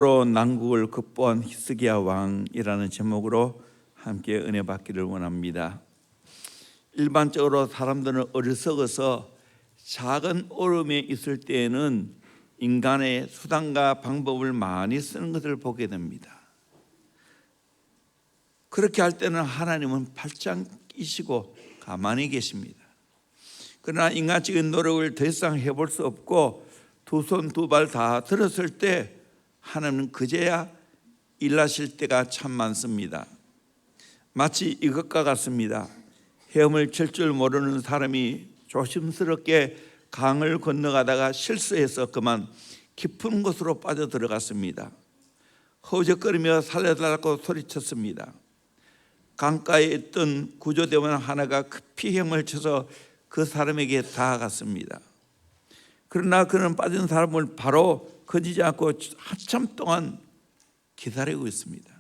난국을 극복한 히스기야 왕이라는 제목으로 함께 은혜 받기를 원합니다. 일반적으로 사람들은 어리석어서 작은 어려움에 있을 때에는 인간의 수단과 방법을 많이 쓰는 것을 보게 됩니다. 그렇게 할 때는 하나님은 팔짱 끼시고 가만히 계십니다. 그러나 인간적인 노력을 더 이상 해볼 수 없고 두 손 두 발 다 들었을 때 하나님은 그제야 일하실 때가 참 많습니다. 마치 이것과 같습니다. 헤엄을 칠 줄 모르는 사람이 조심스럽게 강을 건너가다가 실수해서 그만 깊은 곳으로 빠져 들어갔습니다. 허우적거리며 살려달라고 소리쳤습니다. 강가에 있던 구조대원 하나가 급히 헤엄을 쳐서 그 사람에게 다가갔습니다. 그러나 그는 빠진 사람을 바로 건지지 않고 한참 동안 기다리고 있습니다.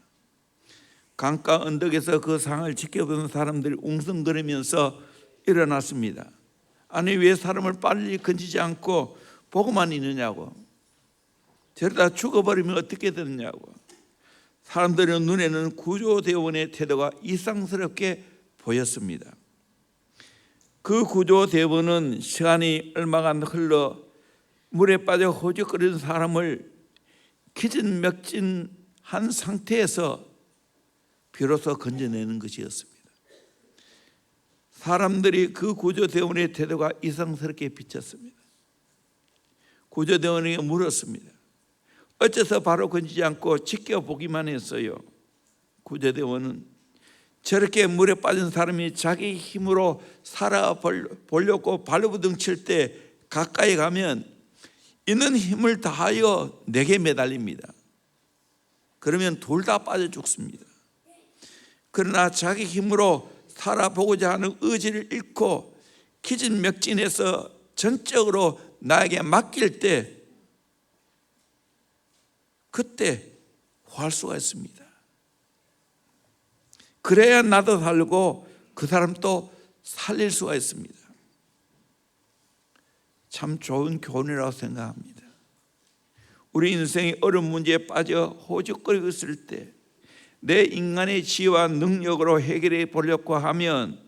강가 언덕에서 그 상을 지켜보는 사람들이 웅성거리면서 일어났습니다. 아니 왜 사람을 빨리 건지지 않고 보고만 있느냐고, 저러다 죽어버리면 어떻게 되느냐고. 사람들의 눈에는 구조대원의 태도가 이상스럽게 보였습니다. 그 구조대원은 시간이 얼마간 흘러 물에 빠져 허우적거리는 사람을 기진맥진한 상태에서 비로소 건져내는 것이었습니다. 사람들이 그 구조대원의 태도가 이상스럽게 비쳤습니다. 구조대원에게 물었습니다. 어째서 바로 건지지 않고 지켜보기만 했어요? 구조대원은 저렇게 물에 빠진 사람이 자기 힘으로 살아보려고 발버둥 칠 때 가까이 가면 있는 힘을 다하여 내게 매달립니다. 그러면 둘 다 빠져 죽습니다. 그러나 자기 힘으로 살아보고자 하는 의지를 잃고 기진맥진해서 전적으로 나에게 맡길 때 그때 구할 수가 있습니다. 그래야 나도 살고 그 사람도 살릴 수가 있습니다. 참 좋은 교훈이라고 생각합니다. 우리 인생이 어려운 문제에 빠져 허우적거리고 있을 때 내 인간의 지혜와 능력으로 해결해 보려고 하면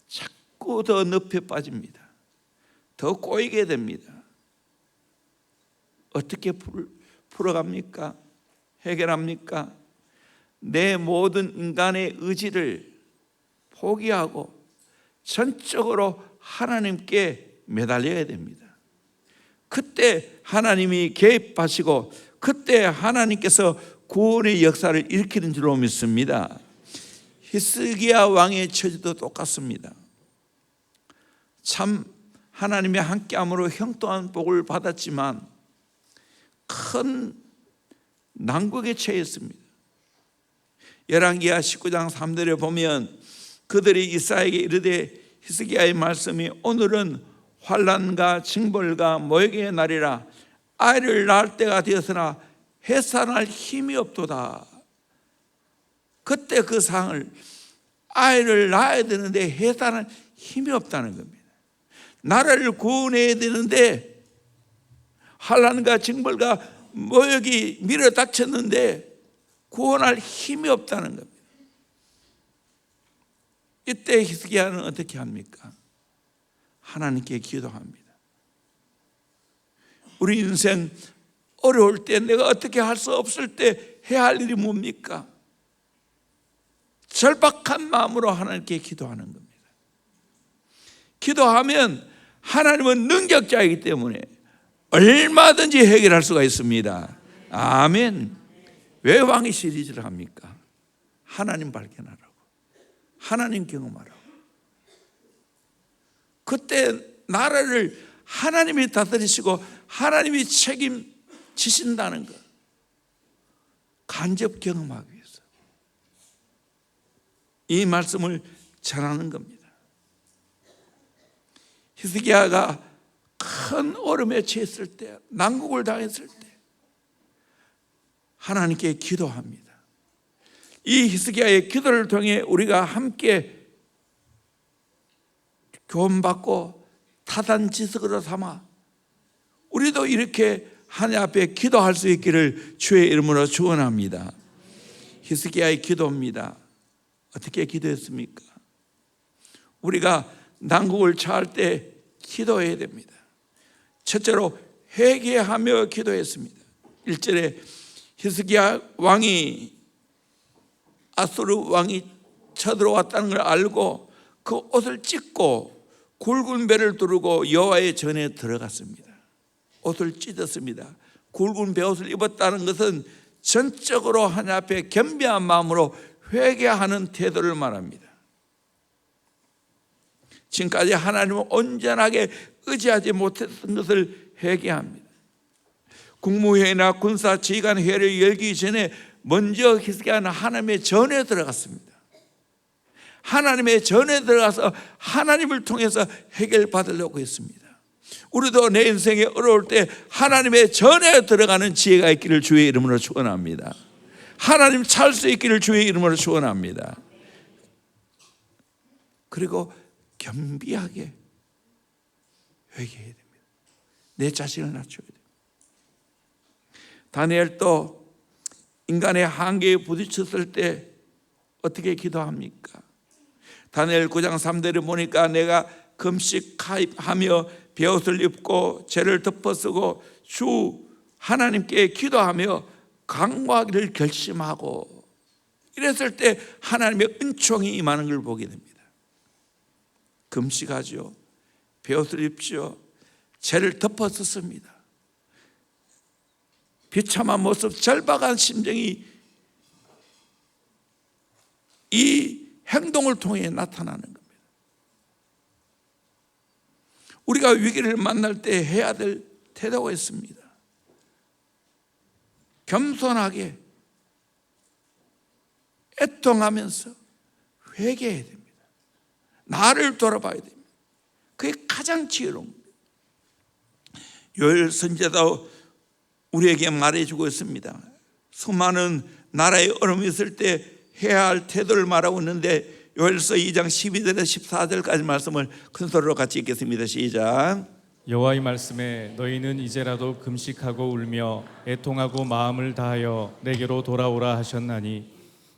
자꾸 더 늪에 빠집니다. 더 꼬이게 됩니다. 어떻게 풀어갑니까? 해결합니까? 내 모든 인간의 의지를 포기하고 전적으로 하나님께 매달려야 됩니다. 그때 하나님이 개입하시고 그때 하나님께서 구원의 역사를 일으키는 줄로 믿습니다. 히스기야 왕의 처지도 똑같습니다. 참 하나님의 함께함으로 형통한 복을 받았지만 큰 난국에 처했습니다. 열왕기하 19장 3절에 보면 그들이 이사야에게 이르되 히스기야의 말씀이 오늘은 환난과 징벌과 모욕의 날이라 아이를 낳을 때가 되었으나 해산할 힘이 없도다. 그때 그 상을 아이를 낳아야 되는데 해산할 힘이 없다는 겁니다. 나라를 구원해야 되는데 환난과 징벌과 모욕이 밀어닥쳤는데 구원할 힘이 없다는 겁니다. 이때 히스기야는 어떻게 합니까? 하나님께 기도합니다. 우리 인생 어려울 때 내가 어떻게 할 수 없을 때 해야 할 일이 뭡니까? 절박한 마음으로 하나님께 기도하는 겁니다. 기도하면 하나님은 능력자이기 때문에 얼마든지 해결할 수가 있습니다. 아멘. 왜 왕이 시리즈를 합니까? 하나님 발견하라고, 하나님 경험하라고. 그때 나라를 하나님이 다스리시고 하나님이 책임지신다는 것 간접 경험하기 위해서 이 말씀을 전하는 겁니다. 히스기야가 큰 어려움에 처했을 때, 난국을 당했을 때 하나님께 기도합니다. 이 히스기야의 기도를 통해 우리가 함께 교훈받고 타단지석으로 삼아 우리도 이렇게 하나님 앞에 기도할 수 있기를 주의 이름으로 축원합니다. 히스기야의 기도입니다. 어떻게 기도했습니까? 우리가 난국을 처할 때 기도해야 됩니다. 첫째로 회개하며 기도했습니다. 1절에 히스기야 왕이 아수르 왕이 쳐들어왔다는 걸 알고 그 옷을 찢고 굵은 배를 두르고 여호와의 전에 들어갔습니다. 옷을 찢었습니다. 굵은 배옷을 입었다는 것은 전적으로 하나님 앞에 겸비한 마음으로 회개하는 태도를 말합니다. 지금까지 하나님을 온전하게 의지하지 못했던 것을 회개합니다. 국무회의나 군사 지휘관회의를 열기 전에 먼저 히스기야는 하나님의 전에 들어갔습니다. 하나님의 전에 들어가서 하나님을 통해서 해결받으려고 했습니다. 우리도 내 인생에 어려울 때 하나님의 전에 들어가는 지혜가 있기를 주의 이름으로 축원합니다. 하나님 찾을 수 있기를 주의 이름으로 축원합니다. 그리고 겸비하게 회개해야 됩니다. 내 자신을 낮춰야 됩니다. 다니엘도 인간의 한계에 부딪혔을 때 어떻게 기도합니까? 다니엘 9장 3절을 보니까 내가 금식하며 베옷을 입고 죄를 덮어쓰고 주 하나님께 기도하며 강구하기를 결심하고 이랬을 때 하나님의 은총이 임하는 걸 보게 됩니다. 금식하죠. 베옷을 입죠. 죄를 덮어쓰습니다. 비참한 모습, 절박한 심정이 이 행동을 통해 나타나는 겁니다. 우리가 위기를 만날 때 해야 될 태도가 있습니다. 겸손하게 애통하면서 회개해야 됩니다. 나를 돌아봐야 됩니다. 그게 가장 지혜로운 겁니다. 요엘 선지자도 우리에게 말해주고 있습니다. 수많은 나라의 어려움이 있을 때 해야 할 태도를 말하고 있는데 요엘서 2장 12절에서 14절까지 말씀을 큰 소리로 같이 읽겠습니다. 시작. 여호와의 말씀에 너희는 이제라도 금식하고 울며 애통하고 마음을 다하여 내게로 돌아오라 하셨나니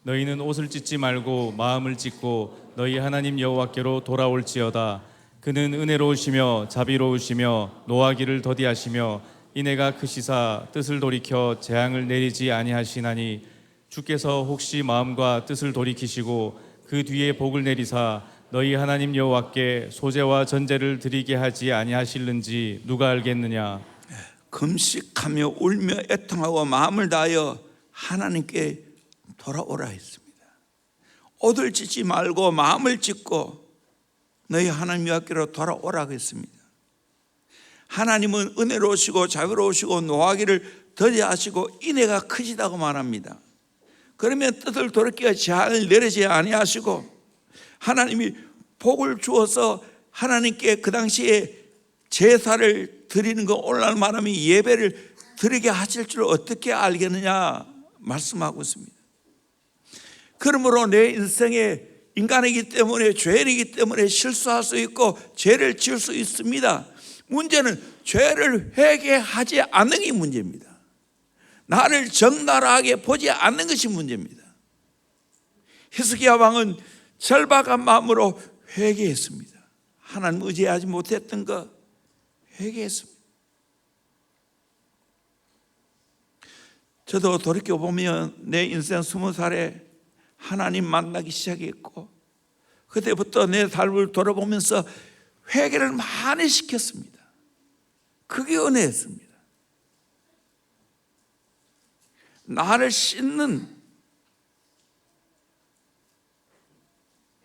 너희는 옷을 찢지 말고 마음을 찢고 너희 하나님 여호와께로 돌아올지어다. 그는 은혜로우시며 자비로우시며 노하기를 더디하시며 이내가 크시사 뜻을 돌이켜 재앙을 내리지 아니하시나니 주께서 혹시 마음과 뜻을 돌이키시고 그 뒤에 복을 내리사 너희 하나님 여호와께 소제와 전제를 드리게 하지 아니하실는지 누가 알겠느냐. 금식하며 울며 애통하고 마음을 다하여 하나님께 돌아오라 했습니다. 옷을 찢지 말고 마음을 찢고 너희 하나님 여호와께로 돌아오라고 했습니다. 하나님은 은혜로우시고 자비로우시고 노하기를 더디하시고 인애가 크시다고 말합니다. 그러면 뜻을 돌이켜 재앙을 내리지 아니하시고 하나님이 복을 주어서 하나님께 그 당시에 제사를 드리는 거 오늘날 말하면 예배를 드리게 하실 줄 어떻게 알겠느냐 말씀하고 있습니다. 그러므로 내 인생에 인간이기 때문에 죄인이기 때문에 실수할 수 있고 죄를 지을 수 있습니다. 문제는 죄를 회개하지 않는 게 문제입니다. 나를 적나라하게 보지 않는 것이 문제입니다. 히스기야 왕은 절박한 마음으로 회개했습니다. 하나님 의지하지 못했던 거 회개했습니다. 저도 돌이켜보면 내 인생 20살에 하나님 만나기 시작했고 그때부터 내 삶을 돌아보면서 회개를 많이 시켰습니다. 그게 은혜였습니다. 나를 씻는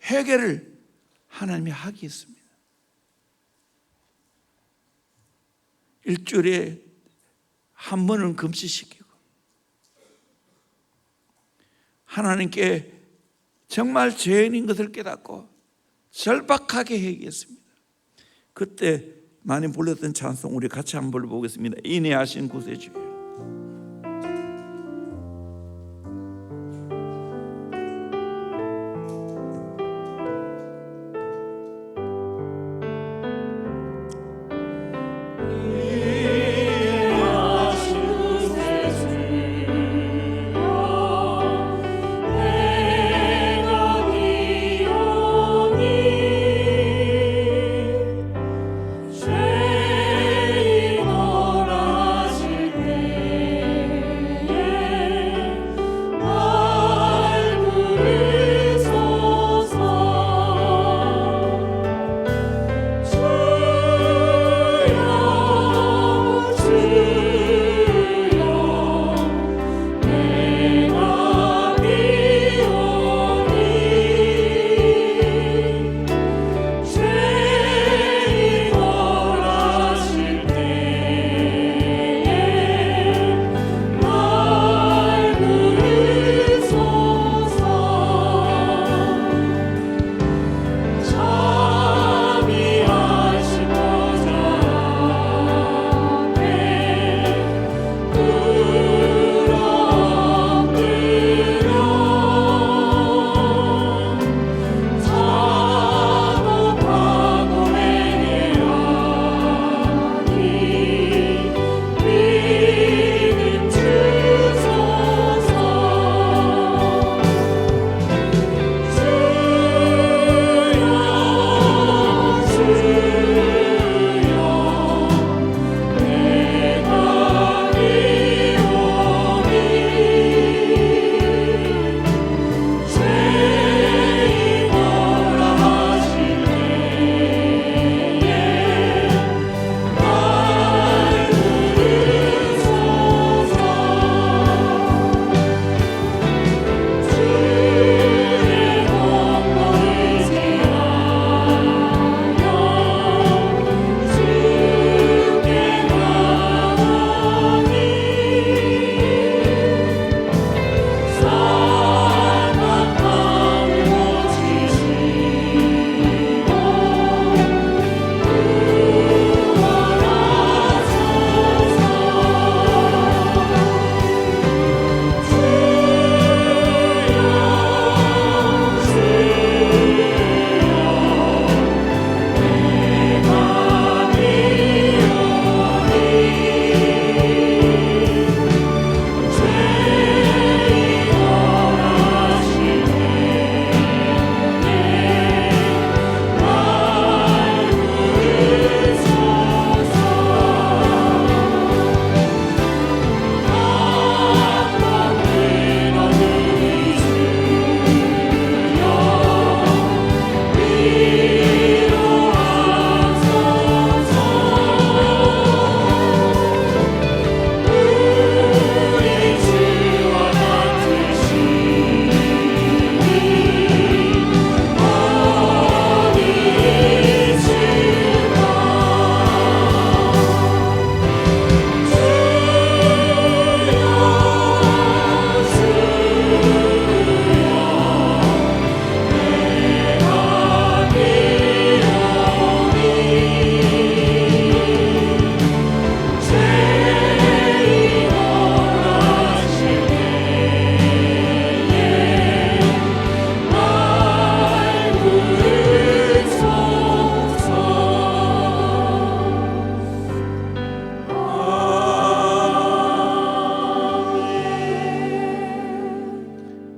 회개를 하나님이 하게 했습니다. 일주일에 한 번은 금식시키고 하나님께 정말 죄인인 것을 깨닫고 절박하게 회개했습니다. 그때 많이 불렀던 찬송 우리 같이 한번 불러보겠습니다. 인애하신 구세주여. 인애하신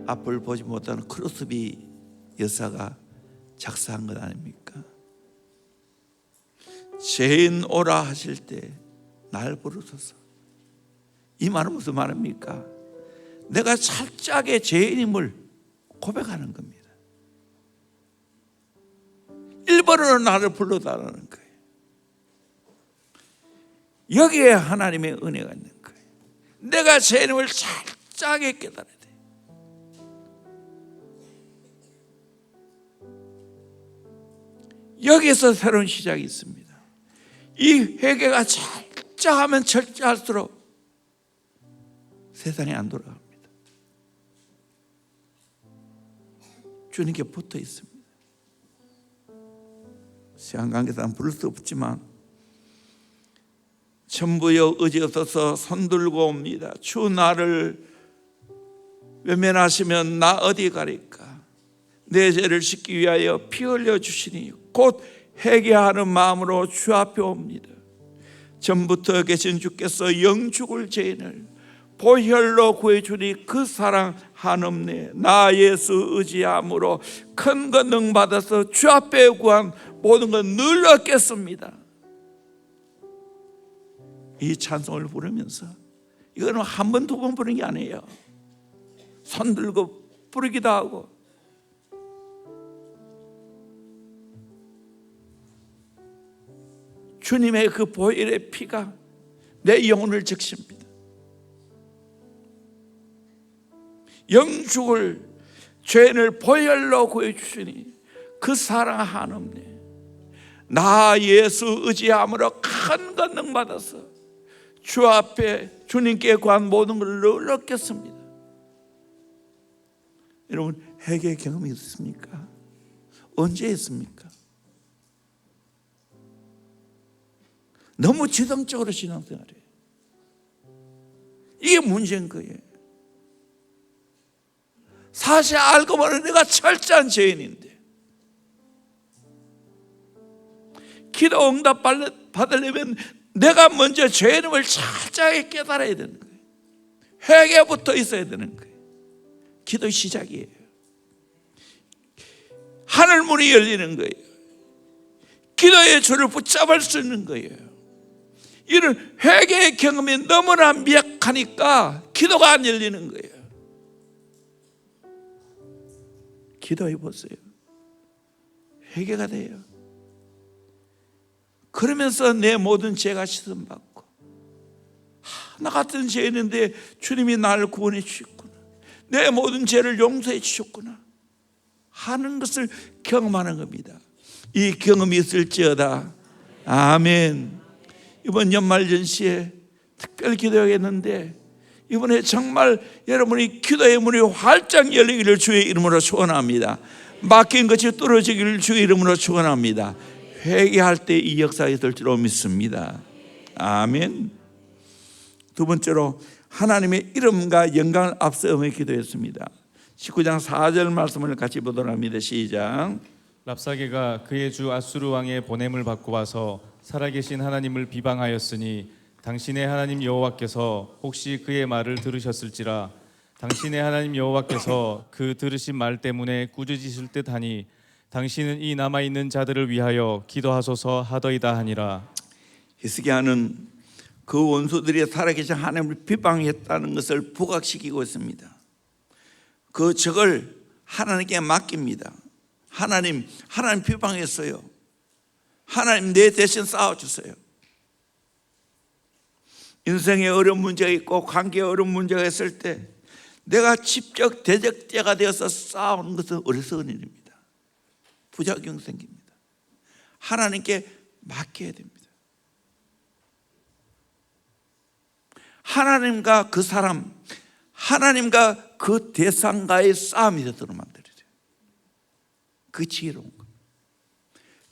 앞을 보지 못하는 크로스비 여사가 작사한 것 아닙니까? 죄인 오라 하실 때 날 부르소서. 이 말은 무슨 말입니까? 내가 살짝의 죄인임을 고백하는 겁니다. 일본어로 나를 불러달라는 거예요. 여기에 하나님의 은혜가 있는 거예요. 내가 죄인임을 살짝에 깨달아야 돼요. 여기서 새로운 시작이 있습니다. 이 회개가 철저하면 철저할수록 세상에 안 돌아갑니다. 주님께 붙어 있습니다. 시간관계상 부를 수 없지만 천부여 의지없어서 손들고 옵니다. 주 나를 외면하시면 나 어디 가리까? 내 죄를 씻기 위하여 피 흘려 주시니 곧 회개하는 마음으로 주 앞에 옵니다. 전부터 계신 주께서 영죽을 죄인을 보혈로 구해주니 그 사랑 한없네. 나 예수 의지함으로 큰 권능 받아서 주 앞에 구한 모든 건 늘 얻겠습니다. 이 찬송을 부르면서 이거는 한 번, 두 번 부르는 게 아니에요. 손 들고 부르기도 하고 주님의 그 보혈의 피가 내 영혼을 적십니다. 영죽을 죄인을 보혈로 구해주시니 그 사랑 한없네. 나 예수 의지함으로 큰 권능 받아서 주 앞에 주님께 구한 모든 걸 늘 얻겠습니다. 여러분, 회개 경험이 있습니까? 언제 있습니까? 너무 지성적으로 신앙생활해요. 이게 문제인 거예요. 사실 알고 보면 내가 철저한 죄인인데 기도 응답 받으려면 내가 먼저 죄인임을 철저하게 깨달아야 되는 거예요. 회개부터 있어야 되는 거예요. 기도 시작이에요. 하늘문이 열리는 거예요. 기도의 줄을 붙잡을 수 있는 거예요. 이런 회개의 경험이 너무나 미약하니까 기도가 안 열리는 거예요. 기도해 보세요. 회개가 돼요. 그러면서 내 모든 죄가 씻음받고 나 같은 죄인인데 주님이 나를 구원해 주셨구나, 내 모든 죄를 용서해 주셨구나 하는 것을 경험하는 겁니다. 이 경험이 있을지어다. 아멘. 이번 연말연시에 특별 기도하겠는데 이번에 정말 여러분이 기도의 문이 활짝 열리기를 주의 이름으로 축원합니다. 막힌 것이 뚫어지기를 주의 이름으로 축원합니다. 회개할 때 이 역사가 있을 줄로 믿습니다. 아멘. 두 번째로 하나님의 이름과 영광을 앞세우며 기도했습니다. 19장 4절 말씀을 같이 보도록 합니다. 시작. 랍사게가 그의 주 아수르 왕의 보냄을 받고 와서 살아계신 하나님을 비방하였으니 당신의 하나님 여호와께서 혹시 그의 말을 들으셨을지라. 당신의 하나님 여호와께서 그 들으신 말 때문에 꾸짖으실 듯하니 당신은 이 남아있는 자들을 위하여 기도하소서 하더이다 하니라. 히스기야는 그 원수들이 살아계신 하나님을 비방했다는 것을 부각시키고 있습니다. 그 적을 하나님께 맡깁니다. 하나님 비방했어요. 하나님 내 대신 싸워주세요. 인생에 어려운 문제가 있고 관계에 어려운 문제가 있을 때 내가 직접 대적자가 되어서 싸우는 것은 어리석은 일입니다. 부작용 생깁니다. 하나님께 맡겨야 됩니다. 하나님과 그 사람, 하나님과 그 대상과의 싸움이 되도록 만들어야 돼요. 그 지혜로운 거.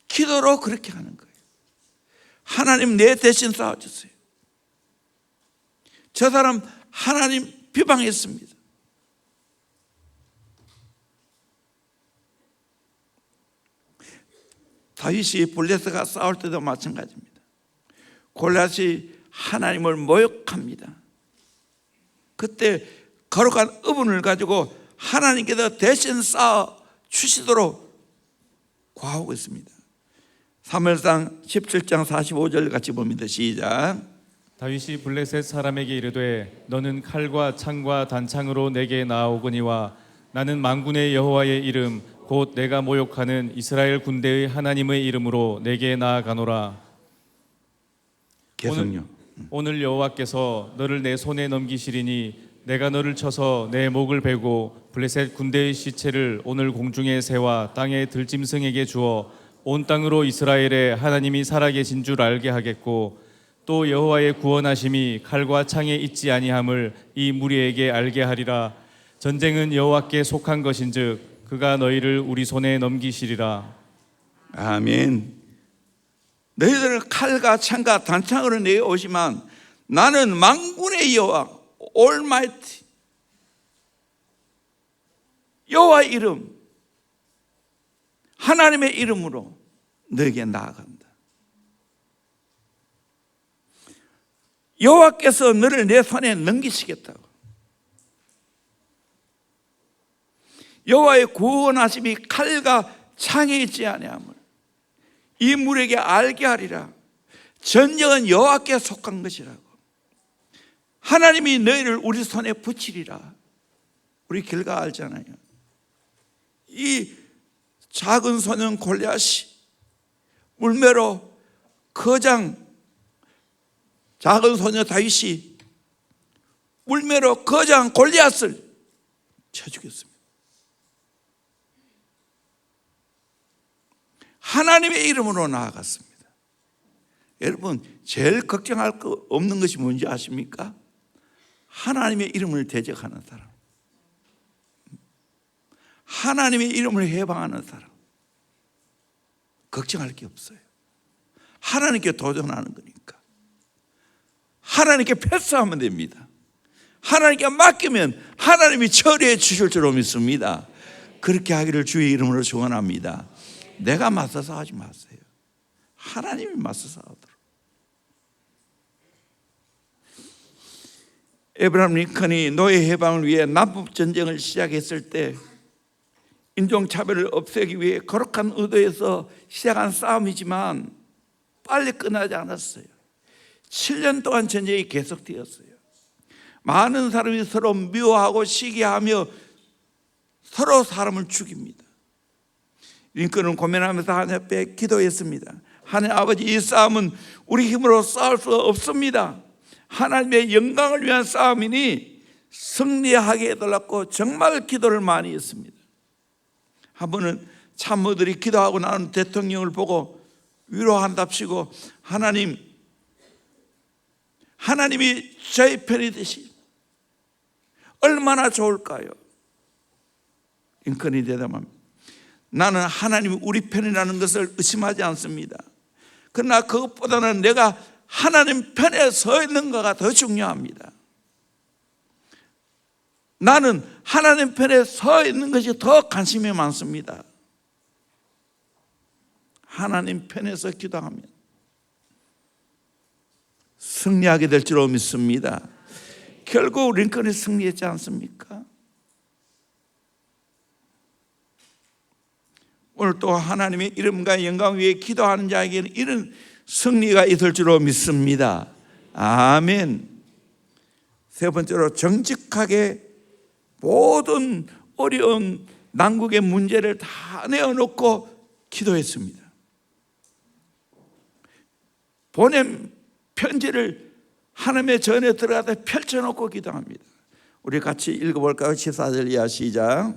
기도로 그렇게 하는 거예요. 하나님 내 대신 싸워주세요. 저 사람 하나님 비방했습니다. 다윗이 골리앗과 싸울 때도 마찬가지입니다. 골리앗이 하나님을 모욕합니다. 그때 거룩한 의분을 가지고 하나님께서 대신 쌓아 주시도록 구하고 있습니다. 사무엘상 17장 45절 같이 봅니다. 시작. 다윗이 블레셋 사람에게 이르되 너는 칼과 창과 단창으로 내게 나아오거니와 나는 만군의 여호와의 이름 곧 내가 모욕하는 이스라엘 군대의 하나님의 이름으로 내게 나아가노라. 계속요. 오늘 여호와께서 너를 내 손에 넘기시리니 내가 너를 쳐서 내 목을 베고 블레셋 군대의 시체를 오늘 공중에 새와 땅의 들짐승에게 주어 온 땅으로 이스라엘의 하나님이 살아계신 줄 알게 하겠고 또 여호와의 구원하심이 칼과 창에 있지 아니함을 이 무리에게 알게 하리라. 전쟁은 여호와께 속한 것인즉 그가 너희를 우리 손에 넘기시리라. 아멘. 너희들은 칼과 창과 단창으로 내어오지만 나는 만군의 여호와 올마이티 여호와의 이름 하나님의 이름으로 너에게 나아간다. 여호와께서 너를 내 손에 넘기시겠다고. 여호와의 구원하심이 칼과 창에 있지 아니함을 이 무리에게 알게 하리라. 전쟁은 여호와께 속한 것이라고. 하나님이 너희를 우리 손에 붙이리라. 우리 결과 알잖아요. 이 작은 소년 골리앗이 물매로 거장 작은 소녀 다윗이 물매로 거장 골리앗을 쳐 죽였습니다. 하나님의 이름으로 나아갔습니다. 여러분, 제일 걱정할 거 없는 것이 뭔지 아십니까? 하나님의 이름을 대적하는 사람, 하나님의 이름을 해방하는 사람, 걱정할 게 없어요. 하나님께 도전하는 거니까. 하나님께 패스하면 됩니다. 하나님께 맡기면 하나님이 처리해 주실 줄 믿습니다. 그렇게 하기를 주의 이름으로 축원합니다. 내가 맞서서 하지 마세요. 하나님이 맞서서 하도록. 에브라함 링컨이 노예 해방을 위해 남북 전쟁을 시작했을 때 인종차별을 없애기 위해 거룩한 의도에서 시작한 싸움이지만 빨리 끝나지 않았어요. 7년 동안 전쟁이 계속되었어요. 많은 사람이 서로 미워하고 시기하며 서로 사람을 죽입니다. 링컨은 고민하면서 하나님 앞에 기도했습니다. 하나님 아버지, 이 싸움은 우리 힘으로 싸울 수 없습니다. 하나님의 영광을 위한 싸움이니 승리하게 해달라고 정말 기도를 많이 했습니다. 한 번은 참모들이 기도하고 나온 대통령을 보고 위로한답시고 하나님이 저희 편이 되시 얼마나 좋을까요? 링컨이 대답합니다. 나는 하나님이 우리 편이라는 것을 의심하지 않습니다. 그러나 그것보다는 내가 하나님 편에 서 있는 거가 더 중요합니다. 나는 하나님 편에 서 있는 것이 더 관심이 많습니다. 하나님 편에서 기도하면 승리하게 될 줄로 믿습니다. 결국 링컨이 승리했지 않습니까? 오늘 또 하나님의 이름과 영광 위에 기도하는 자에게는 이런 승리가 있을 줄로 믿습니다. 아멘. 세 번째로 정직하게 모든 어려운 난국의 문제를 다 내어놓고 기도했습니다. 보냄 편지를 하나님의 전에 들어가다 펼쳐놓고 기도합니다. 우리 같이 읽어볼까요? 14절 이하 시작.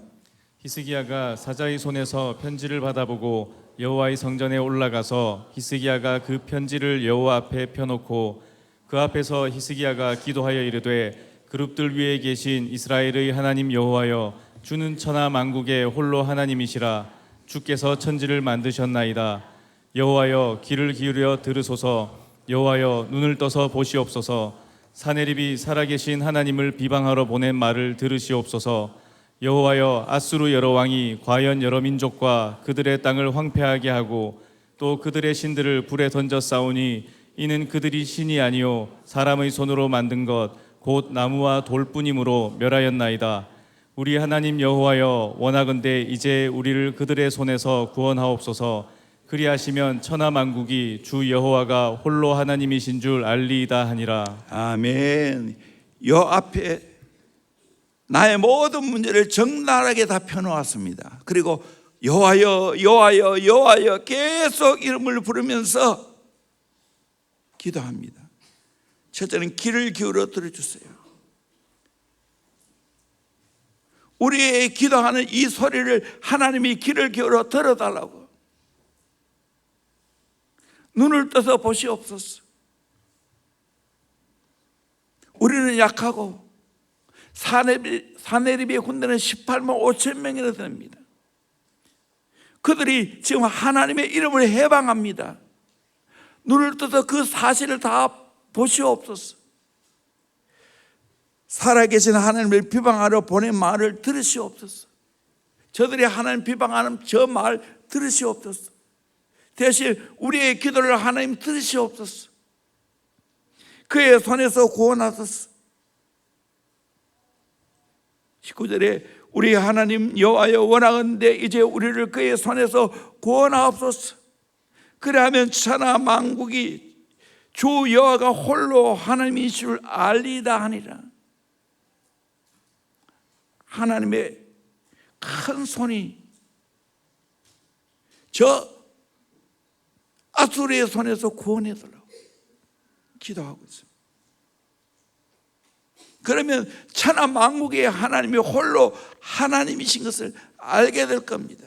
히스기야가 사자의 손에서 편지를 받아보고 여호와의 성전에 올라가서 히스기야가 그 편지를 여호와 앞에 펴놓고 그 앞에서 히스기야가 기도하여 이르되 그룹들 위에 계신 이스라엘의 하나님 여호와여, 주는 천하 만국의 홀로 하나님이시라. 주께서 천지를 만드셨나이다. 여호와여, 귀를 기울여 들으소서. 여호와여, 눈을 떠서 보시옵소서. 사네립이 살아계신 하나님을 비방하러 보낸 말을 들으시옵소서. 여호와여, 아수르 여러 왕이 과연 여러 민족과 그들의 땅을 황폐하게 하고 또 그들의 신들을 불에 던져 싸우니 이는 그들이 신이 아니요 사람의 손으로 만든 것 곧 나무와 돌뿐이므로 멸하였나이다. 우리 하나님 여호와여, 원하건대 이제 우리를 그들의 손에서 구원하옵소서. 그리하시면 천하 만국이 주 여호와가 홀로 하나님이신 줄 알리이다 하니라. 아멘. 요 앞에 나의 모든 문제를 적나라하게 다 펴놓았습니다. 그리고 여호와여 여호와여 여호와여 계속 이름을 부르면서 기도합니다. 첫째는 귀를 기울여 들어주세요. 우리의 기도하는 이 소리를 하나님이 귀를 기울여 들어달라고. 눈을 떠서 보시옵소서. 우리는 약하고 사내립의 군대는 18만 5천 명이나 됩니다. 그들이 지금 하나님의 이름을 해방합니다. 눈을 떠서 그 사실을 다 보시옵소서. 살아계신 하나님을 비방하러 보낸 말을 들으시옵소서. 저들이 하나님 비방하는 저 말 들으시옵소서. 대신 우리의 기도를 하나님 들으시옵소서. 그의 손에서 구원하소서. 19절에 우리 하나님 여호와여 원하건대 이제 우리를 그의 손에서 구원하옵소서. 그래하면 천하 만국이 주 여호와가 홀로 하나님인 줄 알리다 하니라. 하나님의 큰 손이 저 아수르의 손에서 구원해달라고 기도하고 있습니다. 그러면 천하 만국의 하나님이 홀로 하나님이신 것을 알게 될 겁니다.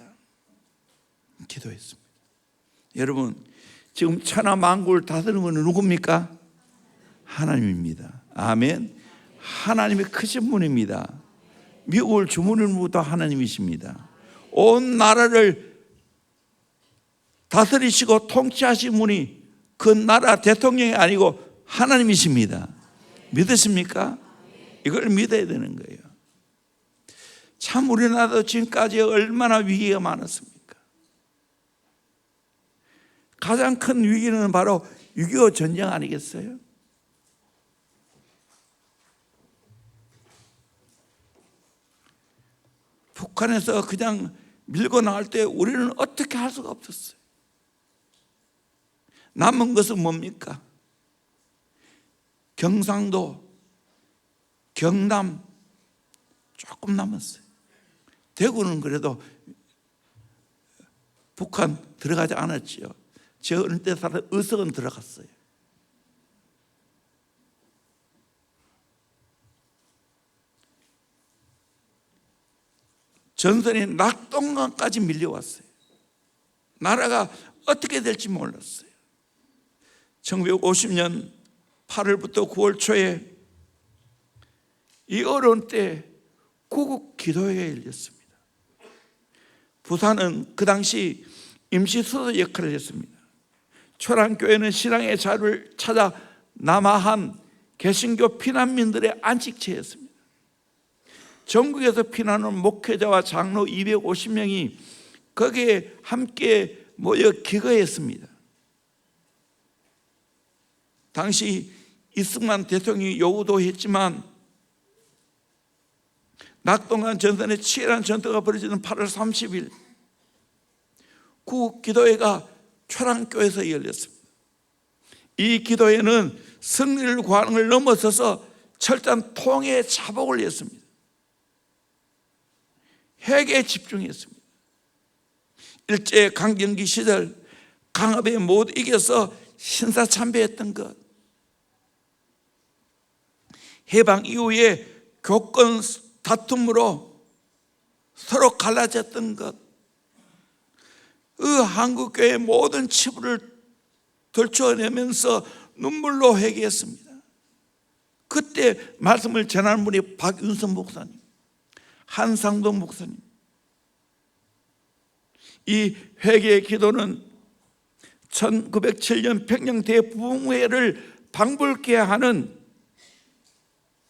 기도했습니다. 여러분, 지금 천하 만국을 다스리는 분은 누굽니까? 하나님입니다. 아멘. 하나님이 크신 분입니다. 미국을 주무는 분도 하나님이십니다. 온 나라를 다스리시고 통치하신 분이 그 나라 대통령이 아니고 하나님이십니다. 믿으십니까? 이걸 믿어야 되는 거예요. 참 우리나라도 지금까지 얼마나 위기가 많았습니까? 가장 큰 위기는 바로 6.25 전쟁 아니겠어요? 북한에서 그냥 밀고 나갈 때 우리는 어떻게 할 수가 없었어요. 남은 것은 뭡니까? 경상도, 경남 조금 남았어요. 대구는 그래도 북한 들어가지 않았지요. 저 어느 때 살아 의석은 들어갔어요. 전선이 낙동강까지 밀려왔어요. 나라가 어떻게 될지 몰랐어요. 1950년 8월부터 9월 초에 이 어려운 때 구국 기도회가 열렸습니다. 부산은 그 당시 임시 수도 역할을 했습니다. 초랑교회는 신앙의 자유를 찾아 남아한 개신교 피난민들의 안식처였습니다. 전국에서 피난온 목회자와 장로 250명이 거기에 함께 모여 기거했습니다. 당시 이승만 대통령이 요구도 했지만 낙동강 전선에 치열한 전투가 벌어지는 8월 30일 구국 기도회가 초랑교회에서 열렸습니다. 이 기도회는 승리를 구하는 걸 넘어서서 철저한 통일의 자복을 했습니다. 회개에 집중했습니다. 일제 강점기 시절 강압에 못 이겨서 신사참배했던 것, 해방 이후에 교권 다툼으로 서로 갈라졌던 것, 그 한국교회의 모든 치부를 들춰내면서 눈물로 회개했습니다. 그때 말씀을 전하는 분이 박윤선 목사님, 한상동 목사님. 이 회개의 기도는 1907년 평양 대부흥회를 방불케 하는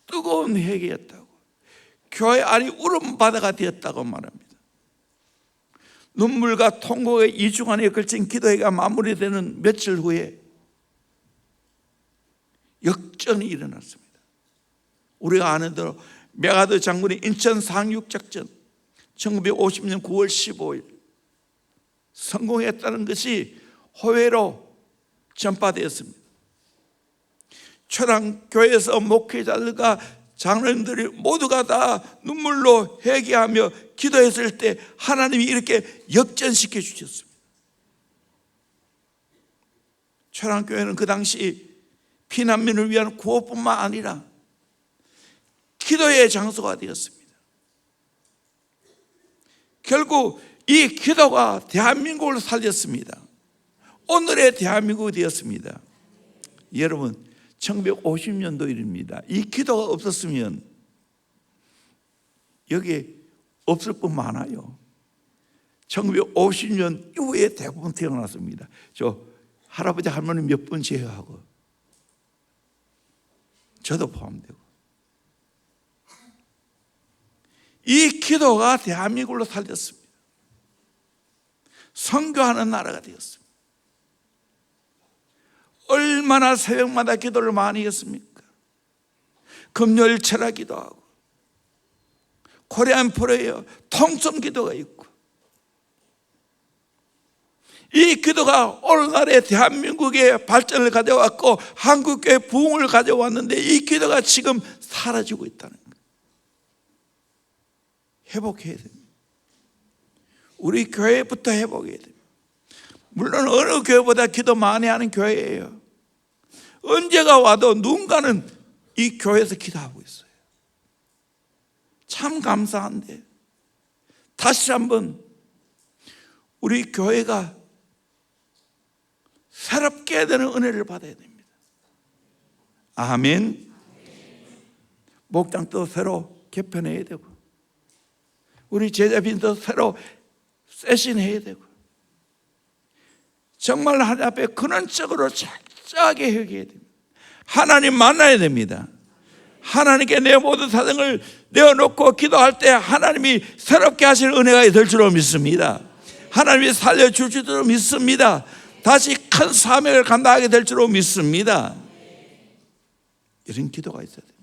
뜨거운 회개였다고, 교회 안이 울음바다가 되었다고 말합니다. 눈물과 통곡의 이주간에 걸친 기도회가 마무리되는 며칠 후에 역전이 일어났습니다. 우리가 아는 대로 메가드 장군의 인천 상륙작전 1950년 9월 15일 성공했다는 것이 호외로 전파되었습니다. 초랑교회에서 목회자들과 장로님들이 모두가 다 눈물로 회개하며 기도했을 때 하나님이 이렇게 역전시켜 주셨습니다. 초랑교회는 그 당시 피난민을 위한 구호뿐만 아니라 기도의 장소가 되었습니다. 결국 이 기도가 대한민국을 살렸습니다. 오늘의 대한민국이 되었습니다. 여러분, 1950년도 일입니다. 이 기도가 없었으면 여기 없을 뿐만 아니라 1950년 이후에 대부분 태어났습니다. 저 할아버지 할머니 몇 분 제외하고 저도 포함되고, 이 기도가 대한민국을 살렸습니다. 선교하는 나라가 되었습니다. 얼마나 새벽마다 기도를 많이 했습니까? 금요일 철야 기도하고 코리안 프레이어 통성 기도가 있고, 이 기도가 오늘날의 대한민국의 발전을 가져왔고 한국교회 부흥을 가져왔는데, 이 기도가 지금 사라지고 있다는 거예요. 회복해야 됩니다. 우리 교회부터 회복해야 됩니다. 물론 어느 교회보다 기도 많이 하는 교회예요. 언제가 와도 누군가는 이 교회에서 기도하고 있어요. 참 감사한데 다시 한번 우리 교회가 새롭게 해야 되는 은혜를 받아야 됩니다. 아멘. 목장도 새로 개편해야 되고, 우리 제자빈도 새로 세신해야 되고, 정말 하나님 앞에 근원적으로 철저하게 회개해야 됩니다. 하나님 만나야 됩니다. 하나님께 내 모든 사정을 내어놓고 기도할 때 하나님이 새롭게 하실 은혜가 될 줄로 믿습니다. 하나님이 살려줄 줄로 믿습니다. 다시 큰 사명을 감당하게 될 줄로 믿습니다. 이런 기도가 있어야 됩니다.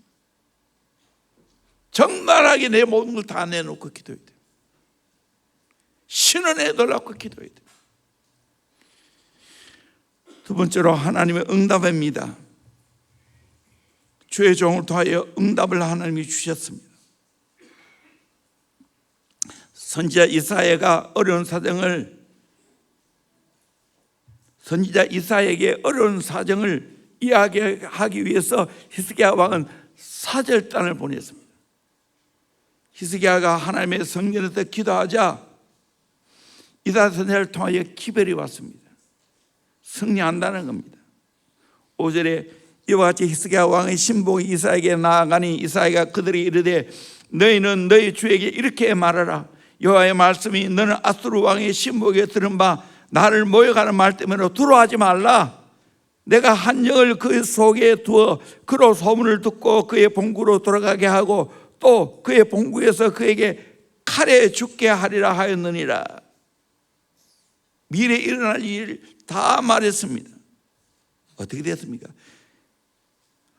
정말하게 내 모든 걸 다 내놓고 기도해야 돼요. 신은혜에 놀랍고 기도해야 돼요. 두 번째로 하나님의 응답입니다. 주의 종을 통하여 응답을 하나님이 주셨습니다. 선지자 이사야가 선지자 이사야에게 어려운 사정을 이야기하기 위해서 히스기야 왕은 사절단을 보냈습니다. 히스기야가 하나님의 성전에서 기도하자 이사야 선지자를 통하여 기별이 왔습니다. 승리한다는 겁니다. 5절에 이와 같이 히스기야 왕의 신복이 이사야에게 나아가니 이사야가 그들이 이르되 너희는 너희 주에게 이렇게 말하라. 여호와의 말씀이 너는 아수르 왕의 신복에게 들은 바 나를 모욕하는 말 때문에 두려워하지 말라. 내가 한 영을 그 속에 두어 그로 소문을 듣고 그의 본국으로 돌아가게 하고 또 그의 본국에서 그에게 칼에 죽게 하리라 하였느니라. 미래에 일어날 일 다 말했습니다. 어떻게 됐습니까?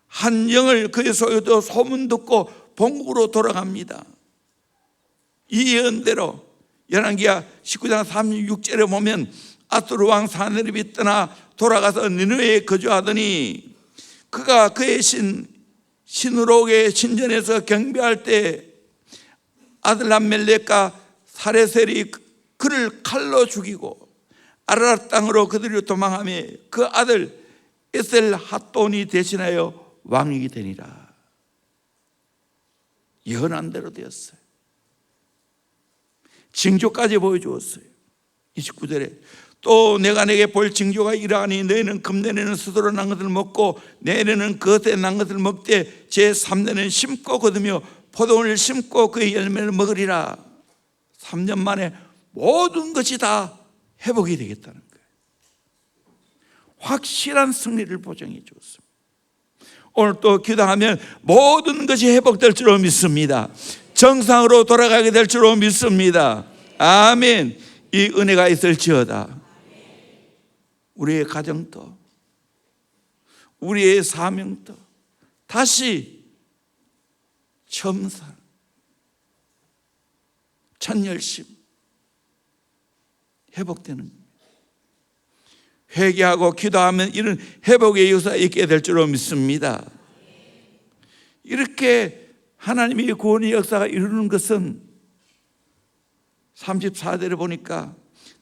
한 영을 그의 속에 두어 소문 듣고 본국으로 돌아갑니다. 이 예언대로 열왕기하 19장 36절에 보면 아수르 왕 사네립이 떠나 돌아가서 니느웨에 거주하더니 그가 그의 신우록의 신전에서 경배할 때 아들람멜렉과 사레셀이 그를 칼로 죽이고 아라랏 땅으로 그들이 도망하며 그 아들 에셀핫돈이 대신하여 왕이 되니라. 예언한 대로 되었어요. 징조까지 보여주었어요. 29절에 또 내가 내게 볼 징조가 이러하니 너희는 금년에는 스스로 난 것을 먹고 내년에는 겉에 난 것을 먹되 제3년에는 심고 거두며 포도원을 심고 그의 열매를 먹으리라. 3년 만에 모든 것이 다 회복이 되겠다는 거예요. 확실한 승리를 보장해 주었습니다. 오늘 또 기도하면 모든 것이 회복될 줄로 믿습니다. 정상으로 돌아가게 될 줄로 믿습니다. 아멘. 이 은혜가 있을지어다. 우리의 가정도 우리의 사명도 다시 첨사, 천열심 회복되는 겁니다. 회개하고 기도하면 이런 회복의 역사가 있게 될 줄로 믿습니다. 이렇게 하나님의 구원의 역사가 이루는 것은 34절에 보니까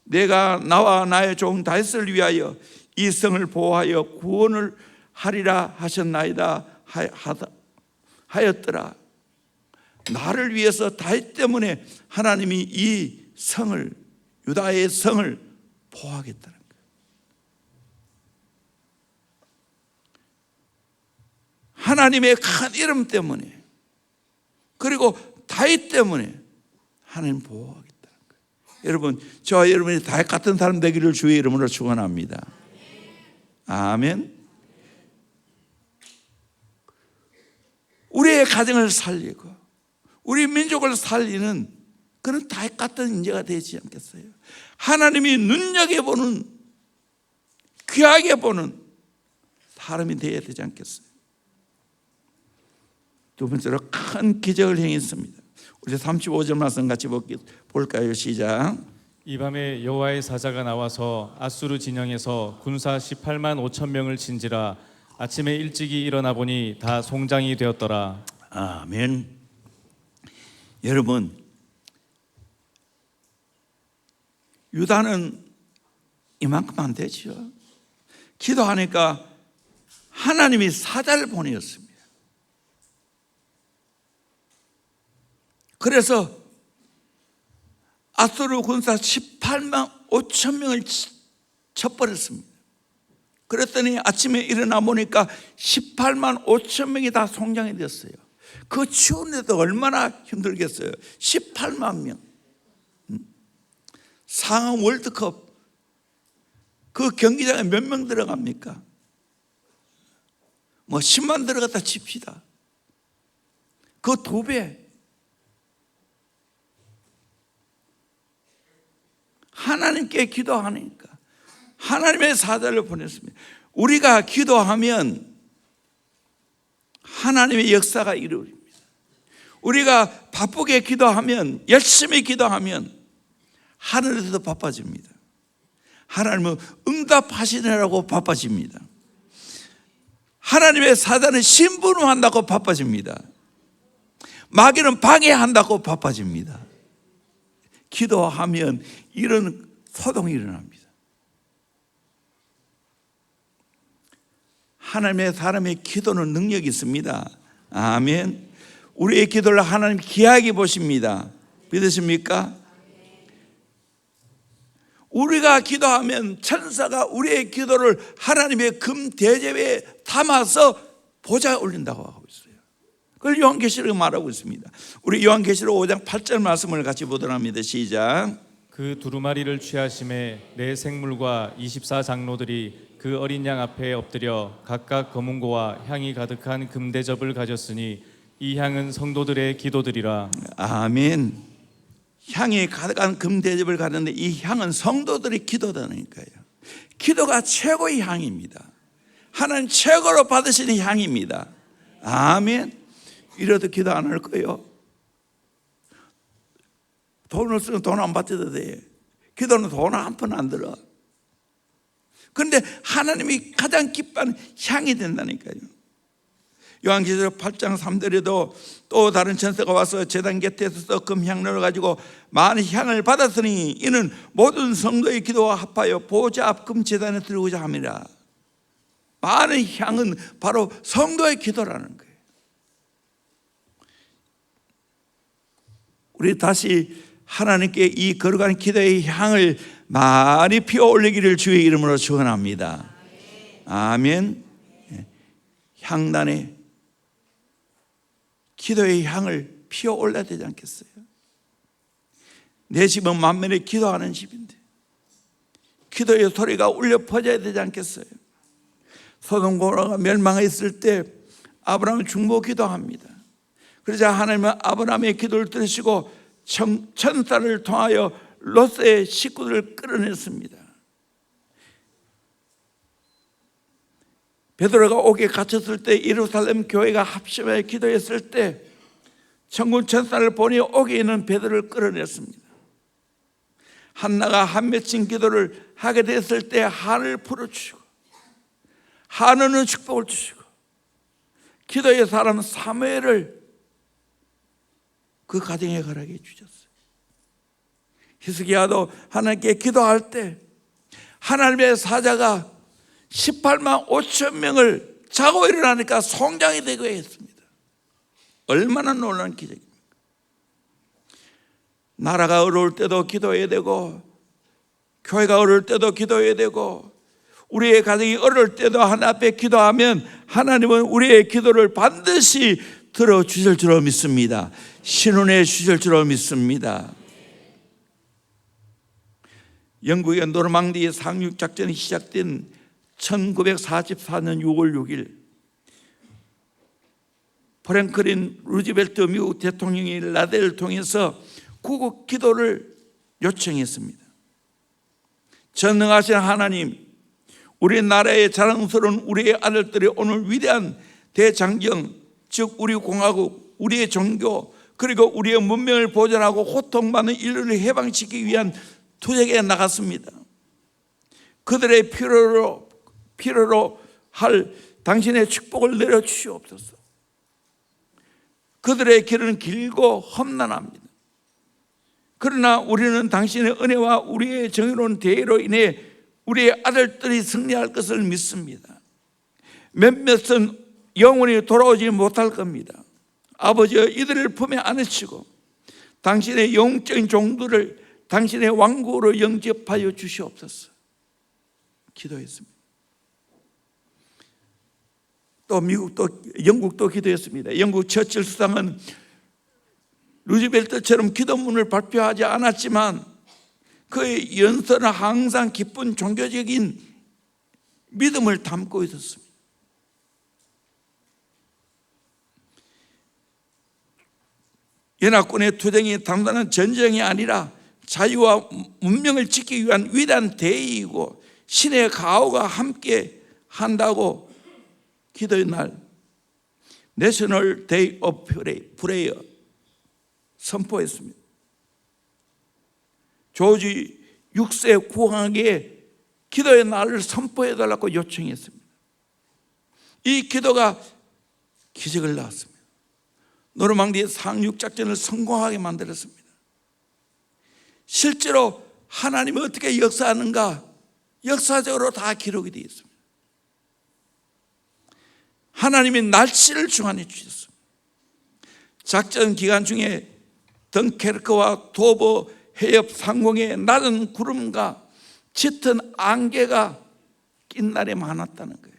내가 나와 나의 종 다윗을 위하여 이 성을 보호하여 구원을 하리라 하셨나이다 하였더라. 나를 위해서 다윗 때문에 하나님이 이 성을, 유다의 성을 보호하겠다는 거예요. 하나님의 큰 이름 때문에, 그리고 다윗 때문에 하나님 보호하겠다는 거예요. 여러분, 저와 여러분이 다윗 같은 사람 되기를 주의 이름으로 축원합니다. 아멘. 우리의 가정을 살리고 우리 민족을 살리는 그런 다윗 같은 인재가 되지 않겠어요? 하나님이 눈여겨보는, 귀하게 보는 사람이 되어야 되지 않겠어요? 두 번째로 큰 기적을 행했습니다. 우리 35절 말씀 같이 볼까요? 시작. 이 밤에 여호와의 사자가 나와서 아수르 진영에서 군사 18만 5천 명을 친지라. 아침에 일찍이 일어나 보니 다 송장이 되었더라. 아멘. 여러분, 유다는 이만큼 안 되죠. 기도하니까 하나님이 사자를 보내었습니다. 그래서 아수르 군사 18만 5천 명을 쳐버렸습니다. 그랬더니 아침에 일어나 보니까 18만 5천 명이 다 송장이 됐어요. 그 추운데도 얼마나 힘들겠어요. 18만 명. 상암 월드컵 그 경기장에 몇 명 들어갑니까? 뭐 10만 들어갔다 칩시다. 그 2배. 하나님께 기도하니까 하나님의 사자를 보냈습니다. 우리가 기도하면 하나님의 역사가 이루어집니다. 우리가 바쁘게 기도하면, 열심히 기도하면 하늘에서도 바빠집니다. 하나님은 응답하시느라고 바빠집니다. 하나님의 사자는 심부름한다고 바빠집니다. 마귀는 방해한다고 바빠집니다. 기도하면 이런 소동이 일어납니다. 하나님의 사람의 기도는 능력이 있습니다. 아멘. 우리의 기도를 하나님 귀하게 보십니다. 믿으십니까? 우리가 기도하면 천사가 우리의 기도를 하나님의 금 대접에 담아서 보좌에 올린다고 하고 있어요. 그걸 요한계시록에 말하고 있습니다. 우리 요한계시록 5장 8절 말씀을 같이 보도록 합니다. 시작. 그 두루마리를 취하심에 네 생물과 24장로들이 그 어린 양 앞에 엎드려 각각 검은고와 향이 가득한 금대접을 가졌으니 이 향은 성도들의 기도들이라. 아멘. 향이 가득한 금대접을 가졌는데 이 향은 성도들의 기도다니까요. 기도가 최고의 향입니다. 하나님 최고로 받으시는 향입니다. 아멘. 이래도 기도 안 할 거예요. 돈을 쓰면 돈 안 받아도 돼. 기도는 돈 한 푼 안 들어. 그런데 하나님이 가장 기뻐하는 향이 된다니까요. 요한계시록 8장 3절에도 또 다른 천사가 와서 제단 곁에 서서 금향로를 가지고 많은 향을 받았으니 이는 모든 성도의 기도와 합하여 보좌 앞 금제단에 들어오자 함이라. 많은 향은 바로 성도의 기도라는 거예요. 우리 다시 하나님께 이 거룩한 기도의 향을 많이 피워 올리기를 주의 이름으로 축원합니다. 아멘. 향단에 기도의 향을 피워 올려야 되지 않겠어요? 내 집은 만면에 기도하는 집인데 기도의 소리가 울려 퍼져야 되지 않겠어요? 소돔 고모라가 멸망했을 때 아브라함은 중보 기도합니다. 그러자 하나님은 아브라함의 기도를 들으시고 천사를 통하여 롯의 식구들을 끌어냈습니다. 베드로가 옥에 갇혔을 때 예루살렘 교회가 합심하여 기도했을 때 천군 천사를 보내 옥에 있는 베드로를 끌어냈습니다. 한나가 한 맺힌 기도를 하게 됐을 때 하늘을 풀어주시고 하늘은 축복을 주시고 기도의 사람 사무엘을 그 가정에 허락해 주셨어요. 히스기야도 하나님께 기도할 때 하나님의 사자가 18만 5천 명을 자고 일어나니까 성장이 되고 했습니다. 얼마나 놀라운 기적입니까? 나라가 어려울 때도 기도해야 되고 교회가 어려울 때도 기도해야 되고 우리의 가정이 어려울 때도 하나님 앞에 기도하면 하나님은 우리의 기도를 반드시 들어주실 줄로 믿습니다. 신원해 주실 줄로 믿습니다. 영국의 노르망디 상륙작전이 시작된 1944년 6월 6일 프랭클린 루즈벨트 미국 대통령이 라델을 통해서 구국 기도를 요청했습니다. 전능하신 하나님, 우리나라의 자랑스러운 우리의 아들들이 오늘 위대한 대장경, 즉 우리 공화국, 우리의 종교, 그리고 우리의 문명을 보존하고 고통받는 인류를 해방시키기 위한 투쟁에 나갔습니다. 그들의 필요로 할 당신의 축복을 내려주시옵소서. 그들의 길은 길고 험난합니다. 그러나 우리는 당신의 은혜와 우리의 정의로운 대의로 인해 우리의 아들들이 승리할 것을 믿습니다. 몇몇은 영원히 돌아오지 못할 겁니다. 아버지여, 이들을 품에 안으시고 당신의 영적인 종들을 당신의 왕국으로 영접하여 주시옵소서. 기도했습니다. 또 미국도 영국도 기도했습니다. 영국 처칠 수상은 루즈벨트처럼 기도문을 발표하지 않았지만 그의 연설은 항상 깊은 종교적인 믿음을 담고 있었습니다. 연합군의 투쟁이 단단한 전쟁이 아니라 자유와 문명을 지키기 위한 위대한 대의이고 신의 가호가 함께 한다고 기도의 날 내셔널 데이 오브 프레이어 선포했습니다. 조지 6세 국왕에게 기도의 날을 선포해달라고 요청했습니다. 이 기도가 기적을 낳았습니다. 노르망디 상륙작전을 성공하게 만들었습니다. 실제로 하나님이 어떻게 역사하는가 역사적으로 다 기록이 되어 있습니다. 하나님이 날씨를 주관해 주셨습니다. 작전 기간 중에 덩케르크와 도버 해협 상공에 낮은 구름과 짙은 안개가 낀 날이 많았다는 거예요.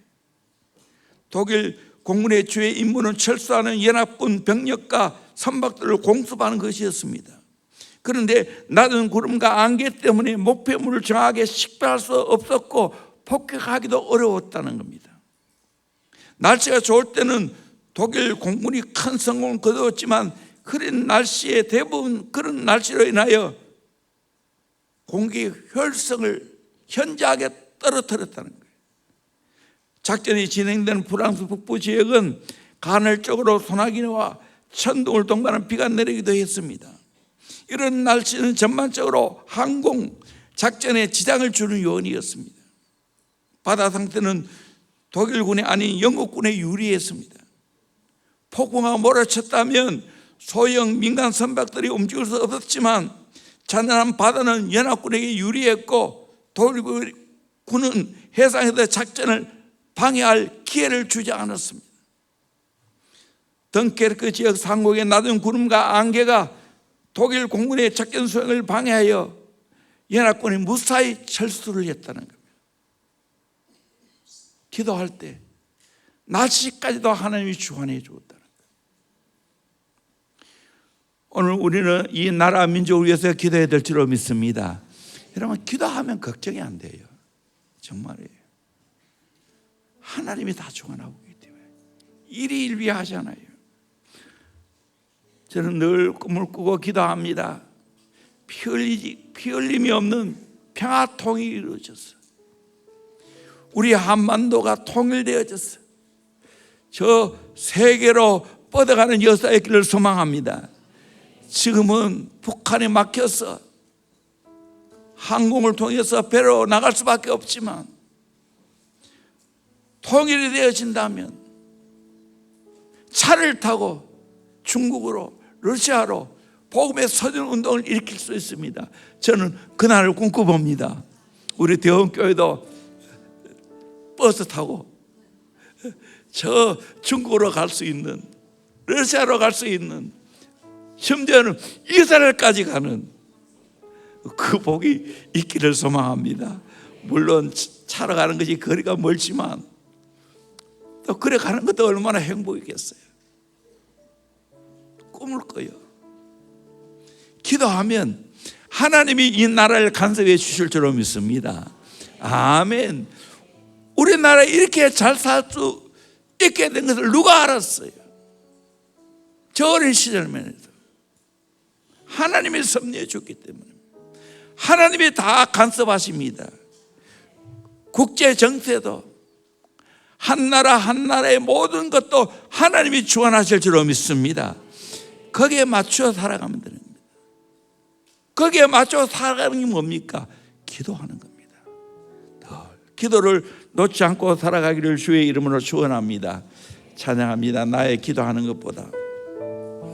독일 공군의 주요 임무는 철수하는 연합군 병력과 선박들을 공습하는 것이었습니다. 그런데 낮은 구름과 안개 때문에 목표물을 정확하게 식별할 수 없었고 폭격하기도 어려웠다는 겁니다. 날씨가 좋을 때는 독일 공군이 큰 성공을 거두었지만 그런 날씨에 대부분 그런 날씨로 인하여 공기 효율성을 현저하게 떨어뜨렸다는 거예요. 작전이 진행되는 프랑스 북부 지역은 간헐적으로 소나기와 천둥을 동반한 비가 내리기도 했습니다. 이런 날씨는 전반적으로 항공 작전에 지장을 주는 요인이었습니다. 바다 상태는 독일군이 아닌 영국군에 유리했습니다. 폭풍우가 몰아쳤다면 소형 민간 선박들이 움직일 수 없었지만 잔잔한 바다는 연합군에게 유리했고 독일군은 해상에서 작전을 방해할 기회를 주지 않았습니다. 덩케르크 지역 상공의 낮은 구름과 안개가 독일 공군의 작전 수행을 방해하여 연합군이 무사히 철수를 했다는 겁니다. 기도할 때 날씨까지도 하나님이 주관해 주었다는 거예요. 오늘 우리는 이 나라 민족을 위해서 기도해야 될 줄로 믿습니다. 여러분, 기도하면 걱정이 안 돼요. 정말이에요. 하나님이 다 주관하고 있기 때문에 일희일비하잖아요. 저는 늘 꿈을 꾸고 기도합니다. 피 흘림이 없는 평화통일이 이루어졌어요. 우리 한반도가 통일되어졌어요. 저 세계로 뻗어가는 역사의 길을 소망합니다. 지금은 북한에 막혀서 항공을 통해서 배로 나갈 수밖에 없지만 통일이 되어진다면 차를 타고 중국으로, 러시아로 복음의 서전 운동을 일으킬 수 있습니다. 저는 그날을 꿈꿔봅니다. 우리 대원교회도 버스 타고 저 중국으로 갈 수 있는, 러시아로 갈 수 있는, 심지어는 이스라엘까지 가는 그 복이 있기를 소망합니다. 물론 차로 가는 것이 거리가 멀지만 또 그래 가는 것도 얼마나 행복이겠어요. 꿈을 꿔요. 기도하면 하나님이 이 나라를 간섭해 주실 줄로 믿습니다. 아멘. 우리나라에 이렇게 잘 살 수 있게 된 것을 누가 알았어요? 저 어린 시절만 해도 하나님이 섭리해 줬기 때문에. 하나님이 다 간섭하십니다. 국제 정세도 한 나라 한 나라의 모든 것도 하나님이 주관하실 줄로 믿습니다. 거기에 맞춰 살아가면 되는 겁니다. 거기에 맞춰 살아가는 게 뭡니까? 기도하는 겁니다. 기도를 놓지 않고 살아가기를 주의 이름으로 축원합니다. 찬양합니다. 나의 기도하는 것보다